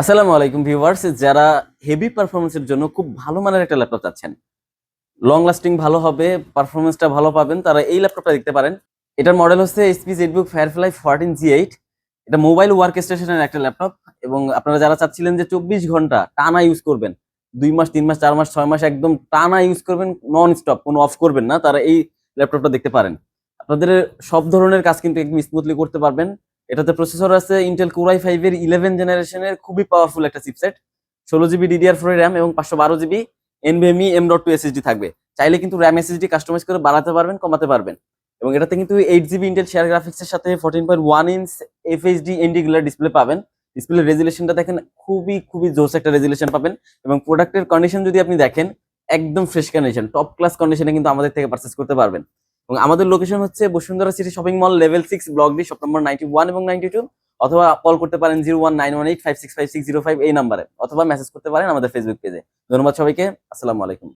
আসসালামু আলাইকুম ভিউয়ার্স, যারা হেভি পারফরমেন্সের জন্য খুব ভালো মানের একটা ল্যাপটপ চাচ্ছেন, লং লাস্টিং ভালো হবে, পারফরমেন্সটা ভালো পাবেন, তারা এই ল্যাপটপটা দেখতে পারেন। এটার মডেল হচ্ছে এইচপি জেটবুক ফায়ারফ্লাই 14G8। এটা মোবাইল ওয়ার্ক স্টেশনের একটা ল্যাপটপ এবং আপনারা যারা চাচ্ছিলেন যে 24 ঘন্টা টানা ইউজ করবেন, 2 মাস 3 মাস 4 মাস 6 মাস একদম টানা ইউজ করবেন, নন স্টপ, কোনো অফ করবেন না, তারা এই ল্যাপটপটা দেখতে পারেন। আপনাদের সব ধরনের কাজ কিন্তু একদম স্মুথলি করতে পারবেন। এটাতে প্রসেসর আছে ইন্টেল কোর i5 এর 11 জেনারেশনের খুবই পাওয়ারফুল একটা চিপসেট, 16 জিবি DDR4 র্যাম এবং 512 জিবি NVMe M.2 SSD থাকবে। চাইলে কিন্তু র্যাম এসএসডি কাস্টমাইজ করে বাড়াতে পারবেন, কমাতে পারবেন। এবং এটাতে কিন্তু 8 জিবি ইন্টেল শেয়ার গ্রাফিক্সের সাথে 14.1 ইঞ্চ FHD এন্টিগুলার ডিসপ্লে পাবেন। ডিসপ্লে রেজুলেশনটা দেখেন, খুবই খুবই জোস একটা রেজুলেশন পাবেন। এবং প্রোডাক্টের কন্ডিশন যদি আপনি দেখেন, একদম ফ্রেশ কন্ডিশন, টপ ক্লাস কন্ডিশনে কিন্তু আমাদের থেকে পারচেস করতে পারবেন। এবং আমাদের লোকেশন হচ্ছে Bashundhara city shopping mall level 6 block D shop number 91 এবং 92। অথবা কল করতে পারেন 01918565605 এই নাম্বারে, অথবা মেসেজ করতে পারেন আমাদের ফেসবুক পেজে। ধন্যবাদ সবাইকে। আসসালামু আলাইকুম।